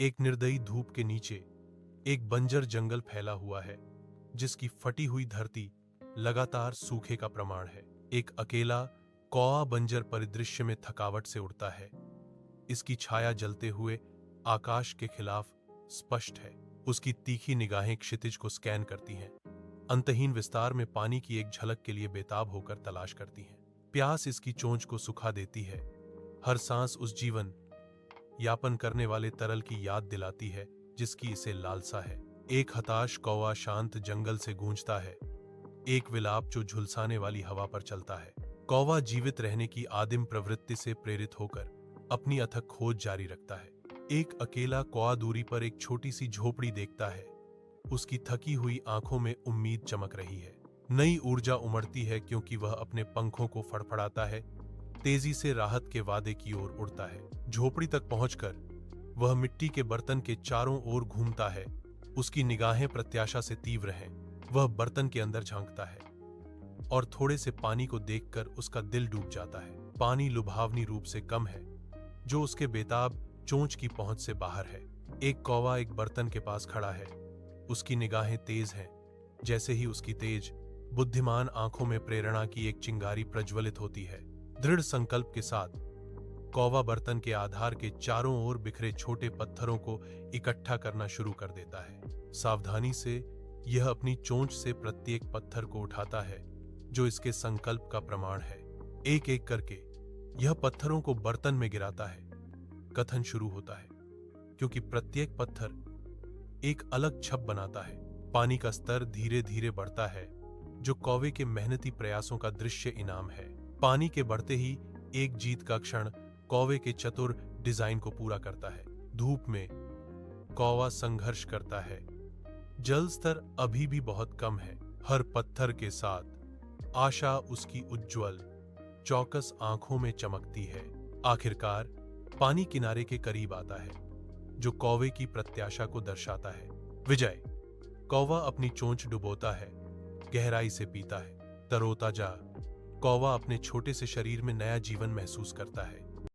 एक निर्दयी धूप के नीचे एक बंजर जंगल फैला हुआ है, जिसकी फटी हुई धरती लगातार सूखे का प्रमाण है। एक अकेला कौआ बंजर परिदृश्य में थकावट से उड़ता है। इसकी छाया जलते हुए आकाश के खिलाफ स्पष्ट है। उसकी तीखी निगाहें क्षितिज को स्कैन करती हैं, अंतहीन विस्तार में पानी की एक झलक के लिए बेताब होकर तलाश करती हैं। प्यास इसकी चोंच को सुखा देती है। हर सांस उस जीवन यापन करने वाले तरल की याद दिलाती है जिसकी इसे लालसा है। एक हताश कौवा शांत जंगल से गूंजता है, एक विलाप जो झुलसाने वाली हवा पर चलता है। कौवा जीवित रहने की आदिम प्रवृत्ति से प्रेरित होकर अपनी अथक खोज जारी रखता है। एक अकेला कौवा दूरी पर एक छोटी सी झोपड़ी देखता है। उसकी थकी हुई आंखों में उम्मीद चमक रही है। नई ऊर्जा उमड़ती है क्योंकि वह अपने पंखों को फड़फड़ाता है, तेजी से राहत के वादे की ओर उड़ता है। झोपड़ी तक पहुंचकर वह मिट्टी के बर्तन के चारों ओर घूमता है। उसकी निगाहें प्रत्याशा से तीव्र हैं। वह बर्तन के अंदर झांकता है और थोड़े से पानी को देखकर उसका दिल डूब जाता है। पानी लुभावनी रूप से कम है, जो उसके बेताब चोंच की पहुंच से बाहर है। एक कौवा एक बर्तन के पास खड़ा है। उसकी निगाहें तेज हैं। जैसे ही उसकी तेज, बुद्धिमान आंखों में प्रेरणा की एक चिंगारी प्रज्वलित होती है। दृढ़ संकल्प के साथ कौवा बर्तन के आधार के चारों ओर बिखरे छोटे पत्थरों को इकट्ठा करना शुरू कर देता है। सावधानी से यह अपनी चोंच से प्रत्येक पत्थर को उठाता है, जो इसके संकल्प का प्रमाण है। एक एक करके यह पत्थरों को बर्तन में गिराता है। कथन शुरू होता है, क्योंकि प्रत्येक पत्थर एक अलग छप बनाता है। पानी का स्तर धीरे धीरे बढ़ता है, जो कौवे के मेहनती प्रयासों का दृश्य इनाम है। पानी के बढ़ते ही एक जीत का क्षण कौवे के चतुर डिजाइन को पूरा करता है। धूप में कौवा संघर्ष करता है। जल स्तर अभी भी बहुत कम है। हर पत्थर के साथ आशा उसकी उज्ज्वल, चौकस आंखों में चमकती है। आखिरकार पानी किनारे के करीब आता है, जो कौवे की प्रत्याशा को दर्शाता है। विजय। कौवा अपनी चोंच डुबोता है, गहराई से पीता है। तरोताजा कौवा अपने छोटे से शरीर में नया जीवन महसूस करता है।